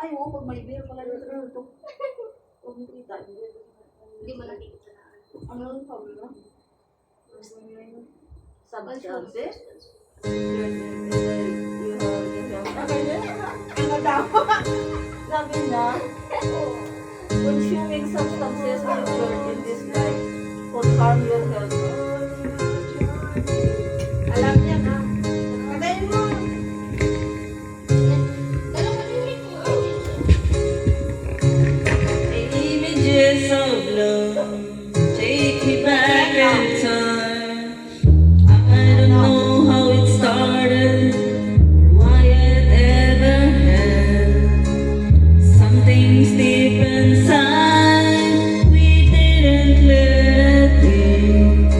Ay, oo, pag may beer pala dito. Huwag mo kita. Hindi mo nakikita na. Ano yung sabi na? Substances? Ano daw? Sabi na, consuming substances observed in this life could harm your health. Alam niya na. Patayin mo! Images of love take me back in time. I don't know how it started or why it ever had. Some things deep inside we didn't let in.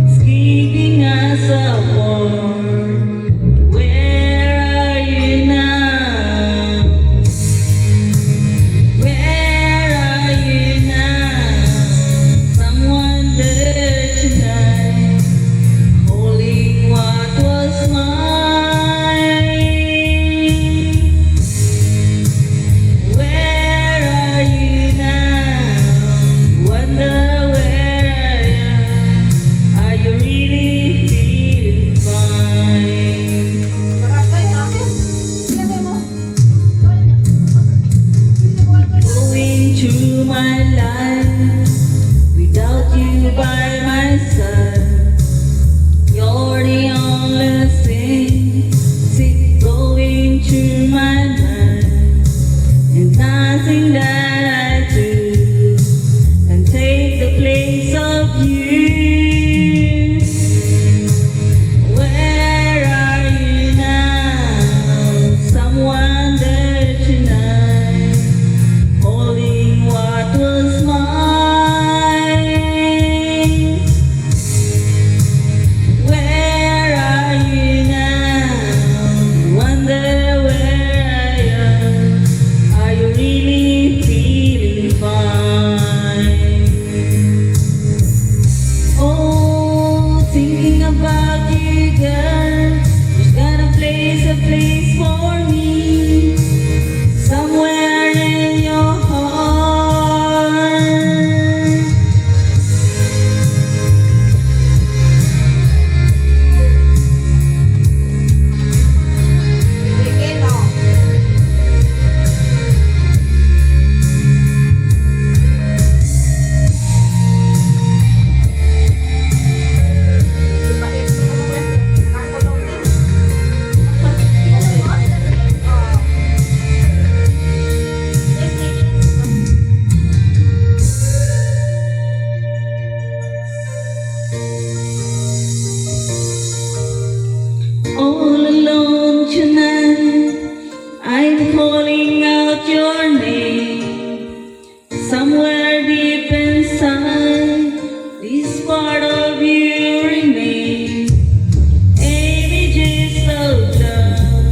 It's giving us a warm. Where are you now? Where are you now? Someone that you like, holding what was mine. Where are you now? Wonder where I am. Are you really feeling fine? Nakakay natin. Sinabi mo. Going through my life without you by my side. You're the only thing that's going through my mind, and nothing that I do can take the place of you. Where are you now? Someone that you like, holding what was mine. Where are you now? Wonder where I am. Are you really feeling fine? Oh, thinking about you, girl. There's got a place for me. Somewhere in your heart. Sige, no. All alone tonight, I'm calling out your name. Somewhere deep inside, this part of you remains. Images of love,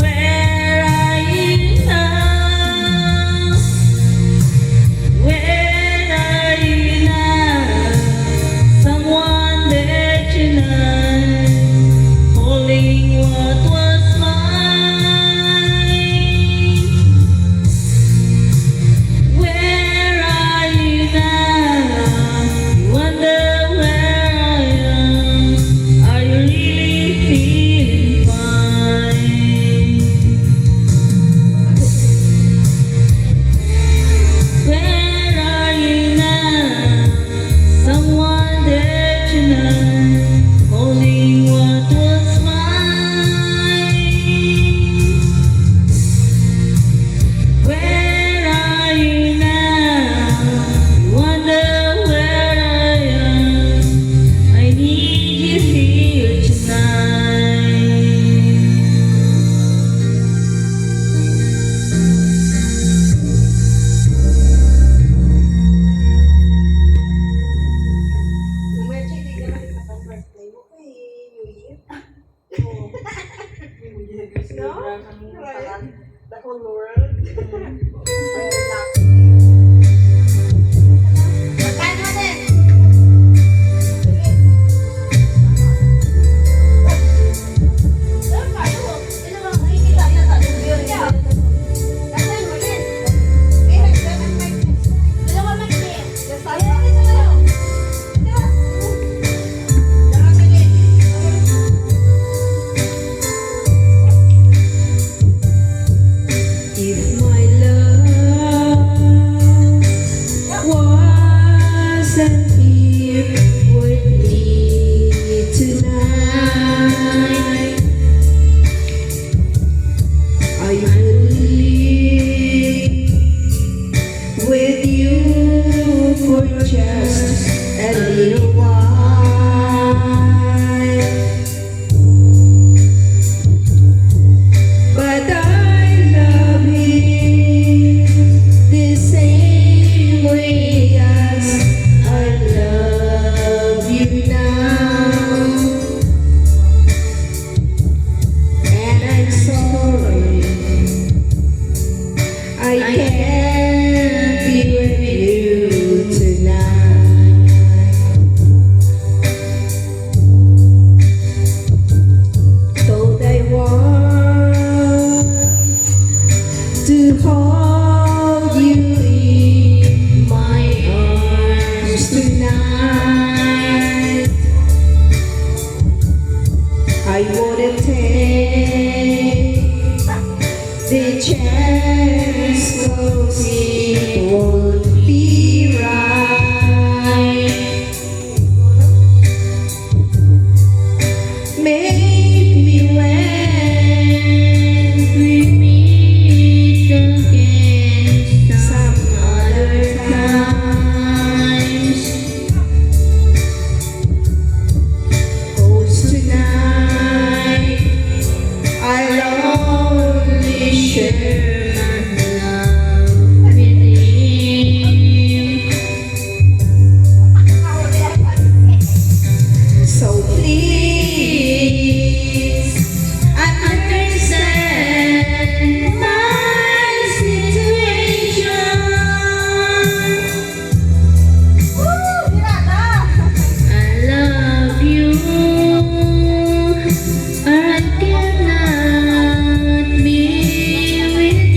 where are you now? Where are you now? Someone that you like, holding what was mine. Where are you now? Wonder where I am. Are you really feeling fine? Where are you now? Someone that you know, holding what was mine. Where are you now? Wonder where I am. I need you here tonight. Medyo hindi ka nakikita ang birthday mo kay New Year. Oo. New Year. No? Right? The whole world. Relax. Kain natin! Ano ba? Ano ba? Nakikita niya sa beer niya. share my love with him. So please, understand my situation. I love you, or I cannot be with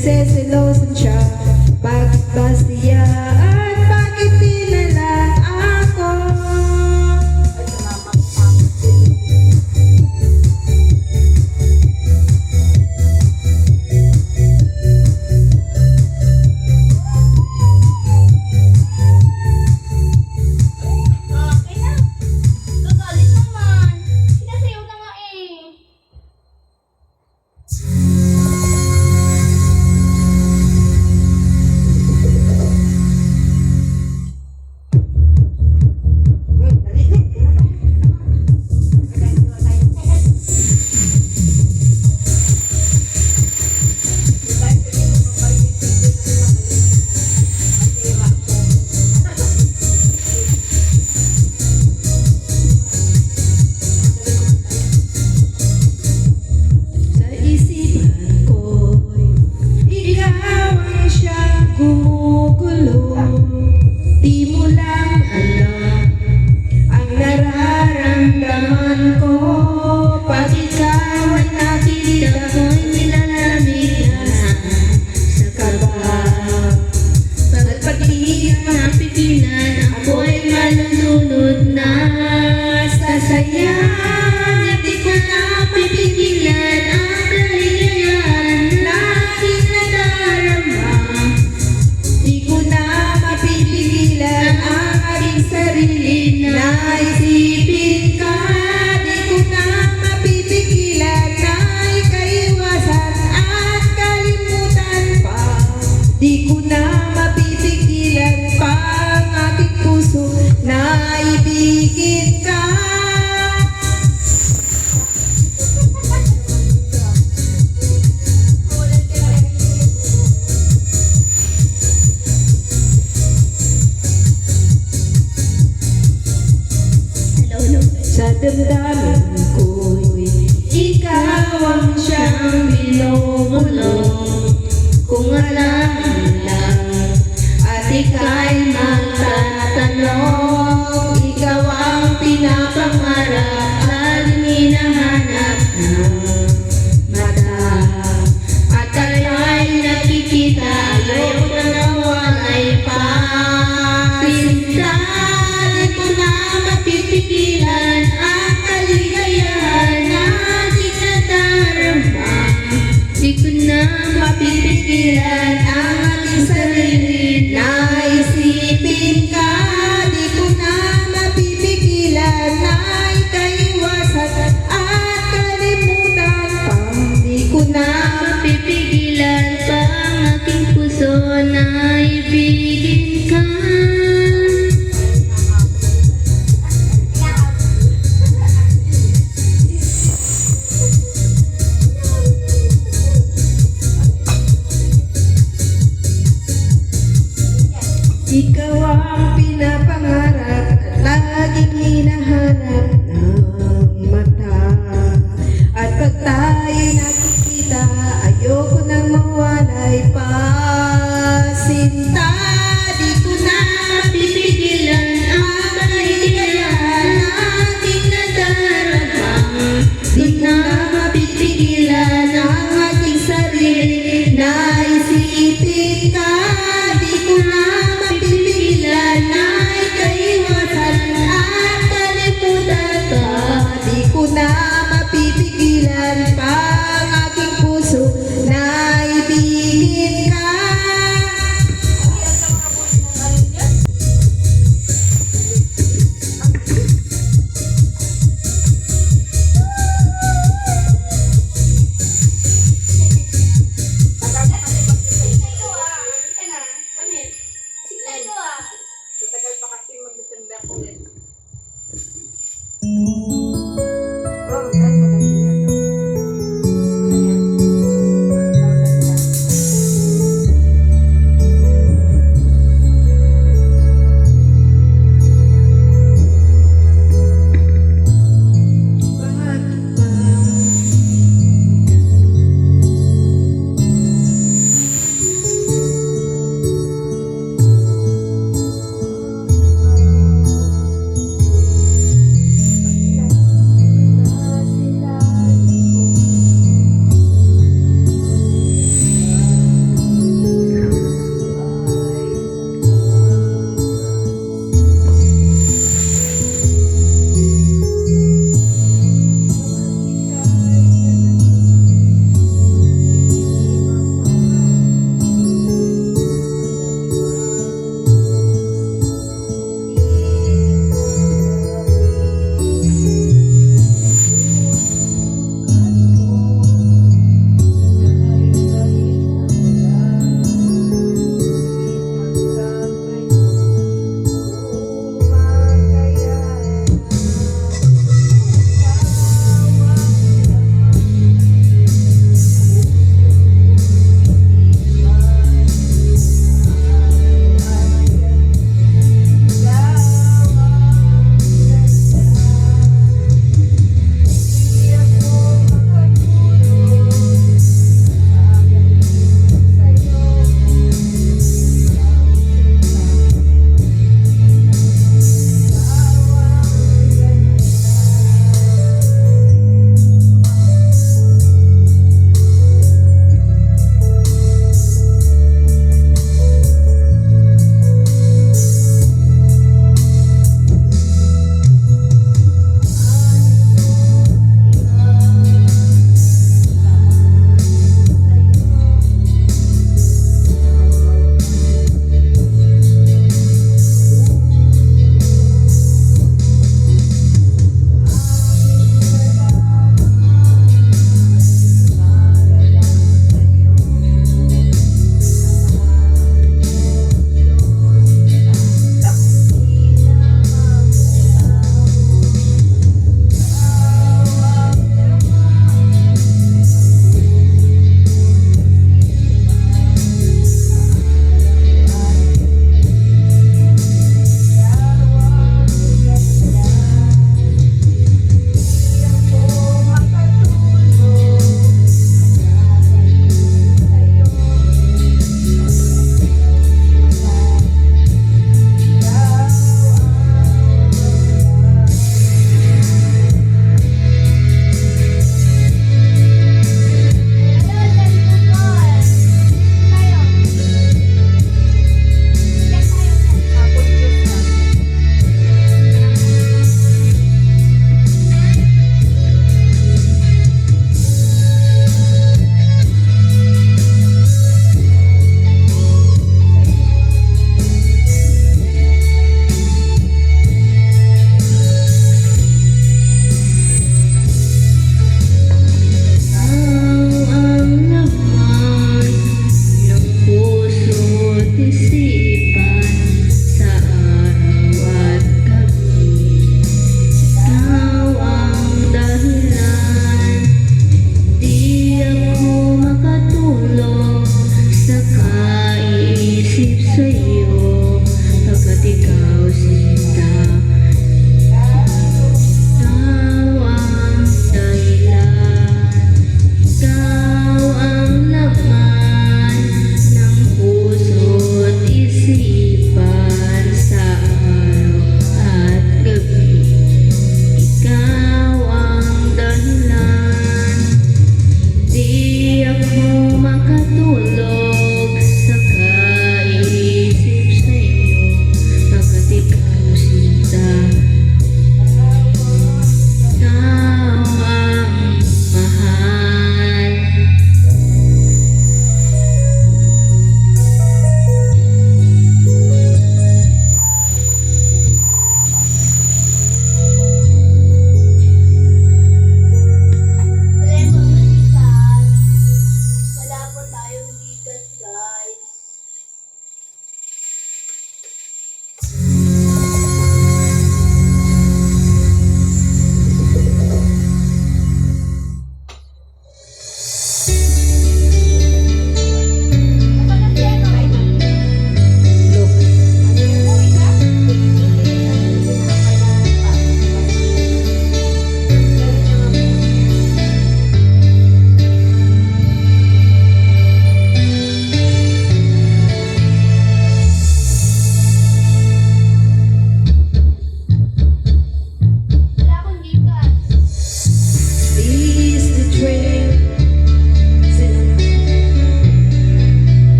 Nagseselosan siya. Bakit ba siya? At bakit di na lang ako? Ay, salamat, Okay na. Gagalit naman. Sinasayaw na nga eh.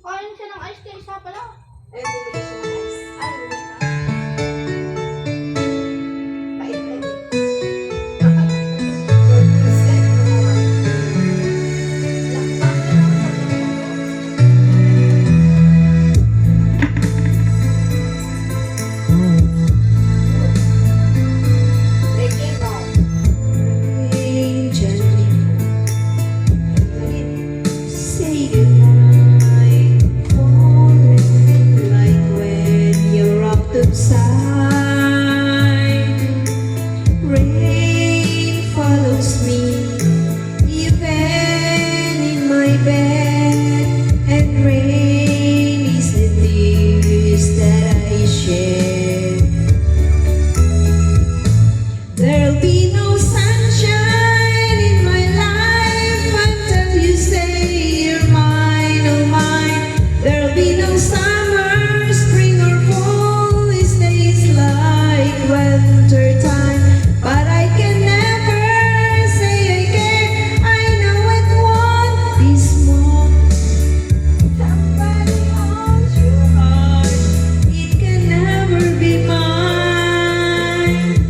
Kain siya ng ice cream, isa pala. Eh, bumili siya ng ice. Ay, wait na. Pait na din. 4% naman. Lakbak na lang sa Reggae, no? Angel, Ulit. say goodnight, falling like when you're up inside. Rain follows me, even in my bed, and rain is the tears that I shed. There'll be no sunshine in my life until you say you're mine, oh mine. There'll be no summer, spring or fall. It stays like winter time, but I can never say again. I know it won't be small. Somebody owns your heart. It can never be mine.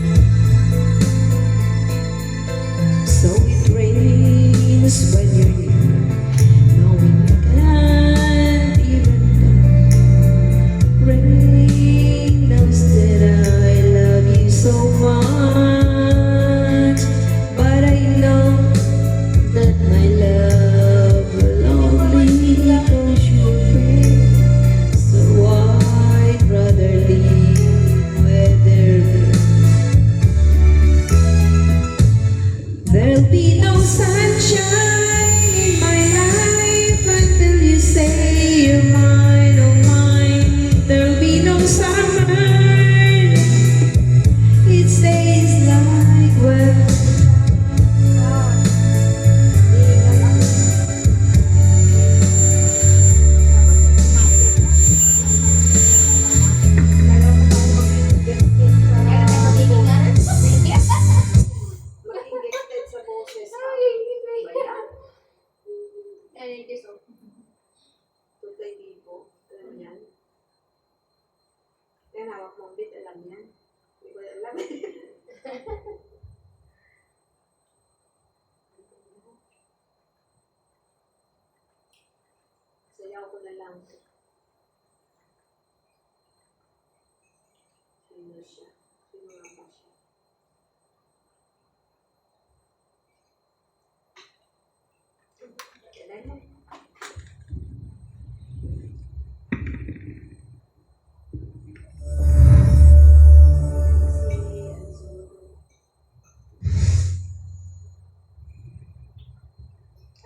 So it rains when you're near, knowing you can't even come. Rain knows that I love you so much, but I know that my love will only cause you pain. So I'd rather leave where there is. There'll be no sunshine in my life until you say you're mine, oh mine. There'll be no summer. It stays like when Maging gifted sa boses. Tutay libo. Alam mo yan? Yan, hawak mong bit. Alam yan. Hindi ko alam. Sayaw ko na lang. Sino siya? Sino nga ba siya? Kailan mo?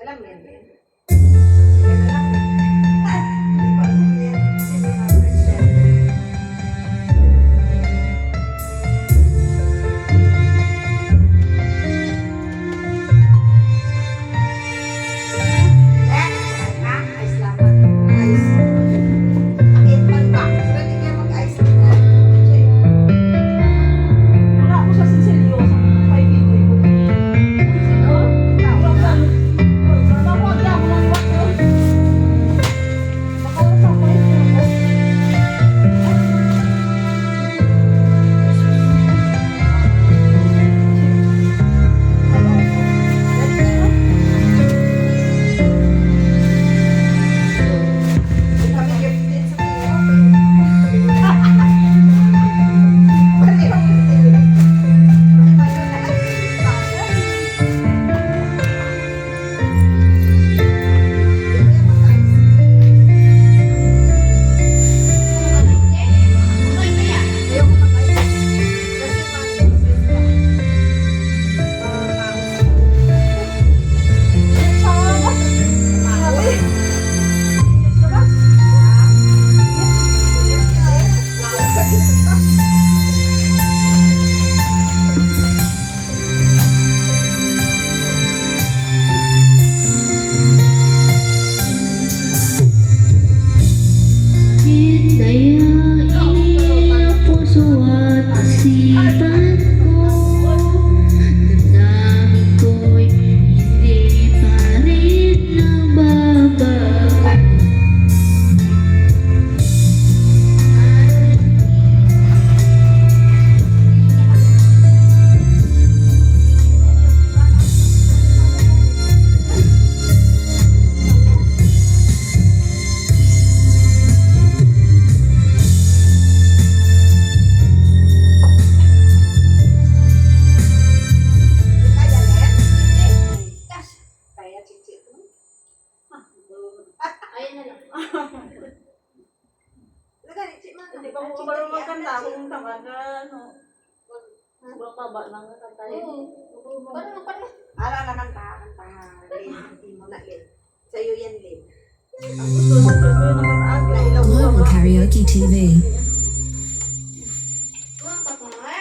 Alam mo yan, Ben? Sige na lang. Hindi pa alam mo yan. Sino nga ba siya? Ice lamang. Ice. Bakit man ba? Pwede kayo mag-ice lang na. Wala ako sa seryoso. Kaibigan ko. Wala ko sa. Tawag lang. Parang, parang. Ara na kanta. Lin, hindi mo na Lin. Sa'yo yan, Lin. Ang gusto naman agla, ilaw ko Global ba? Karaoke TV. Kumanta ko nga.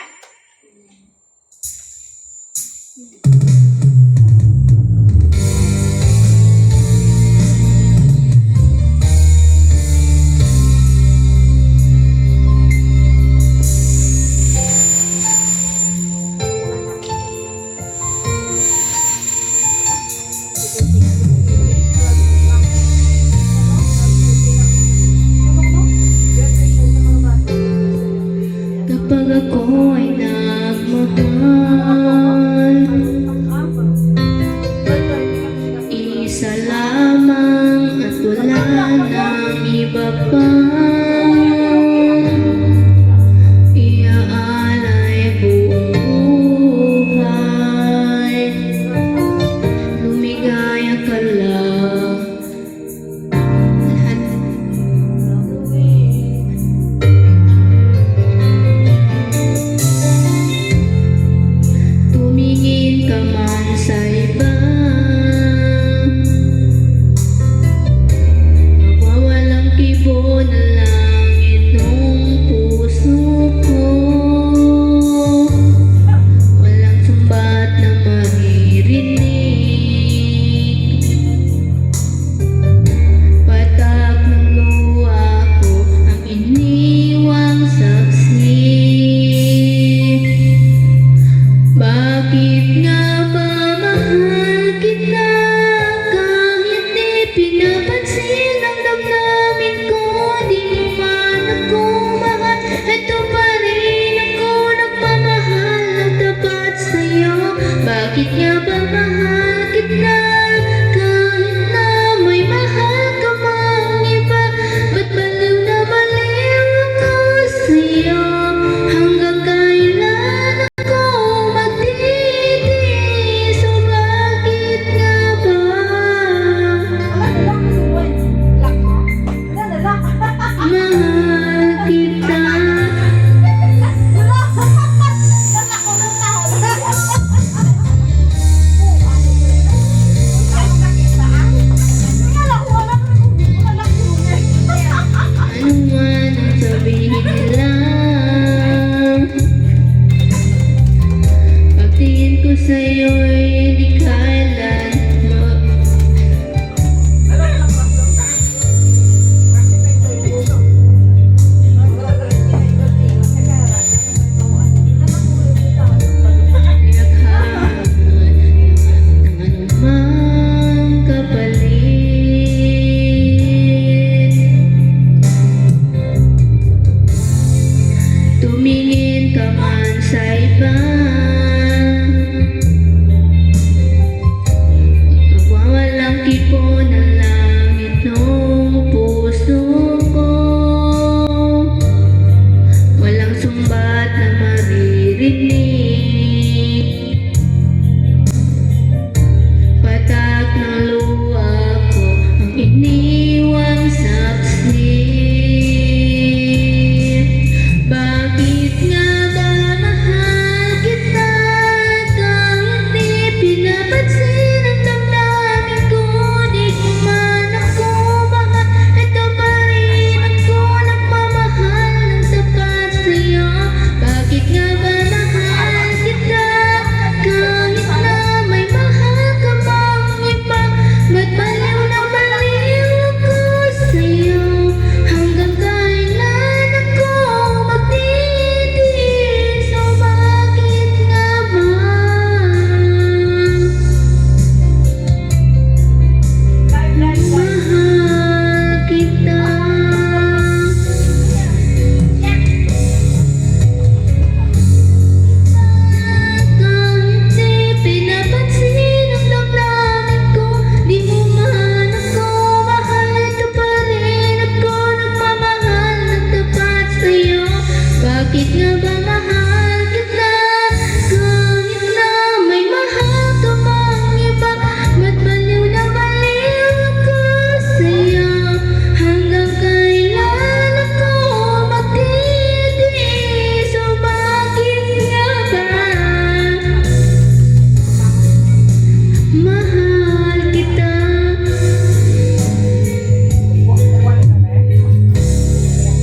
Mahal kita.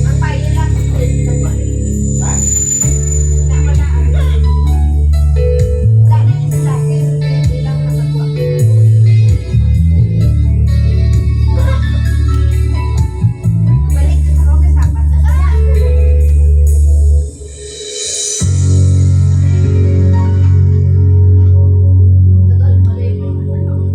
Ang payo lang. Wala na yung lalaki. Hindi lang nakagawa. Balik na sa roga sapat. Tagal, balik mo.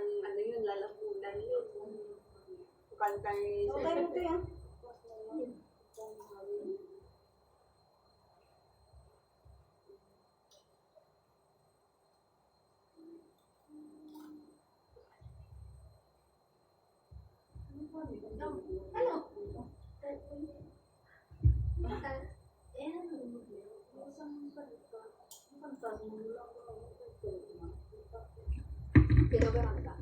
parang ano yun, lalapunan yun. Kantay. Okay mo ito yan. Ano? Pinagarang ka.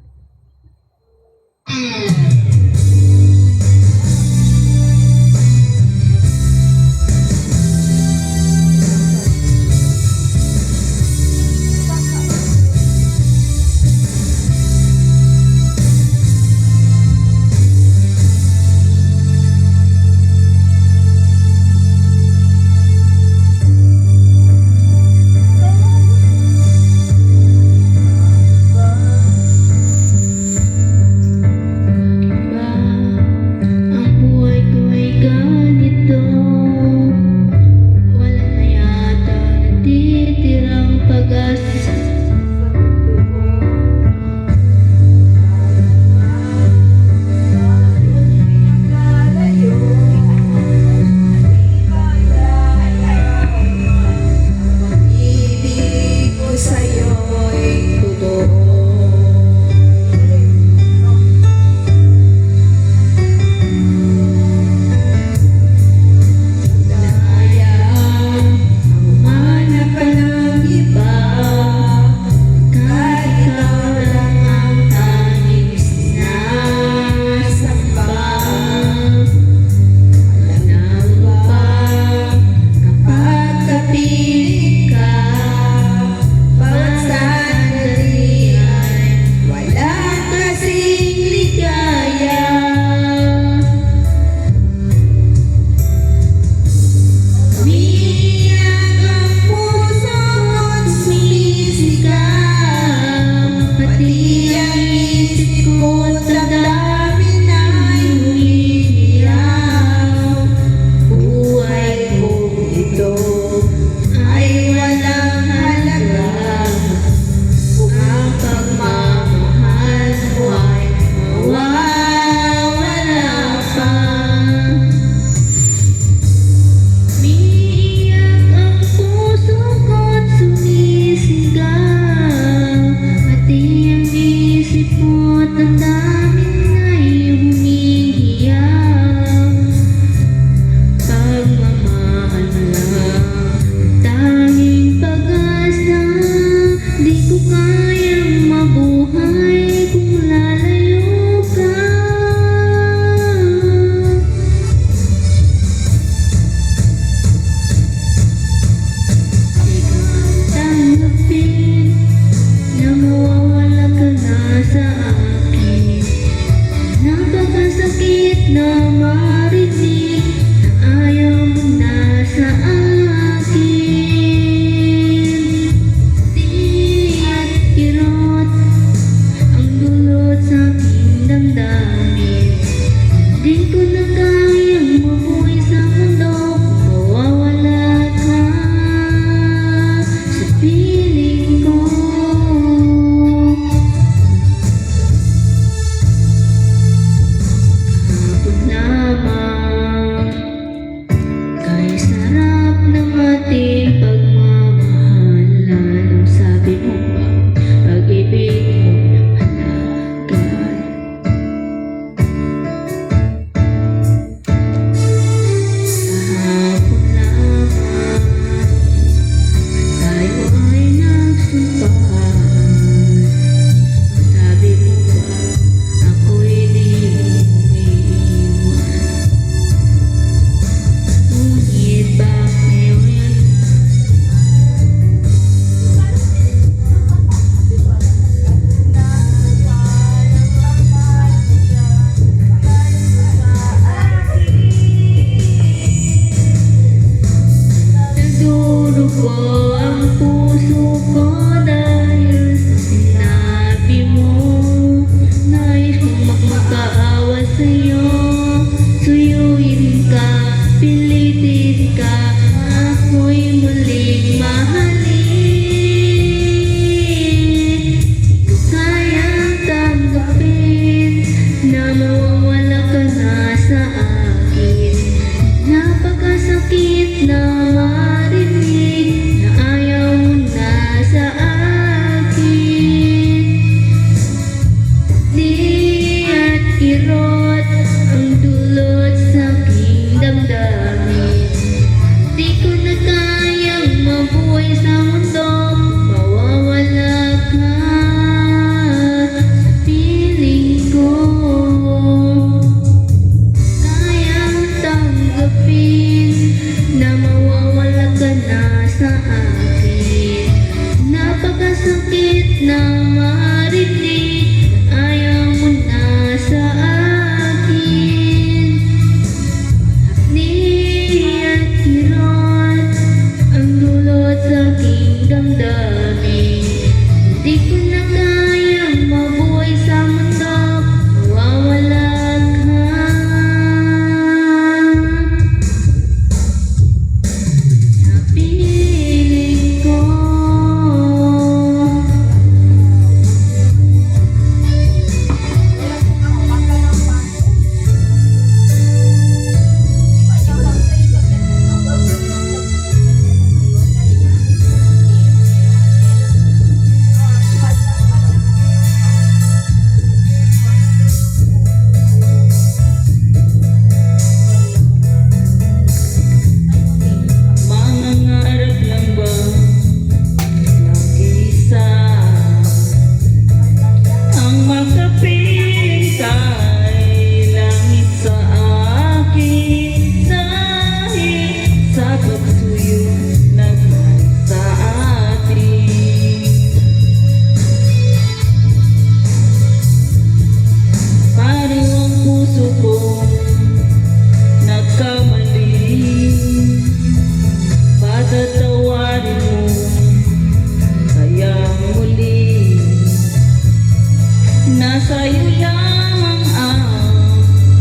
sa'yo lamang ang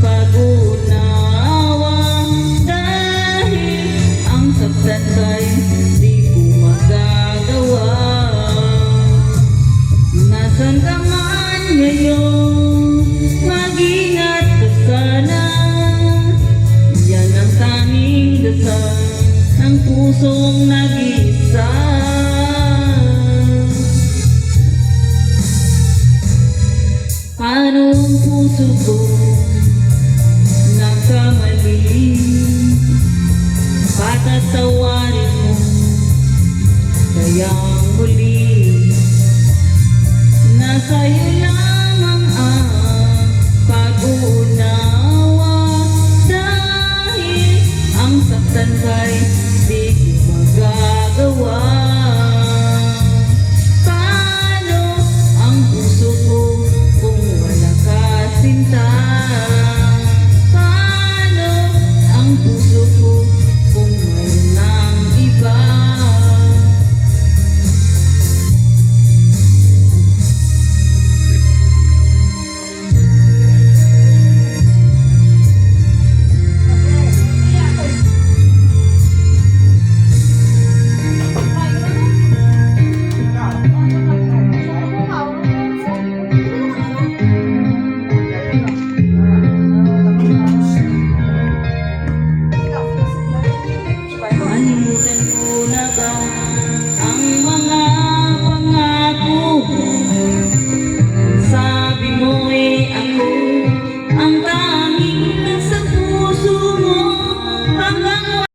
pag-unawa. Dahil ang saktan kay di ko magagawa. Nasaan ka man ngayon, mag-ingat ka sana. Yan ang tanging dasal ng pusong nag-iisa. Anong puso ko nagkamali? Patatawarin mo kaya muli. Nasa'yo lang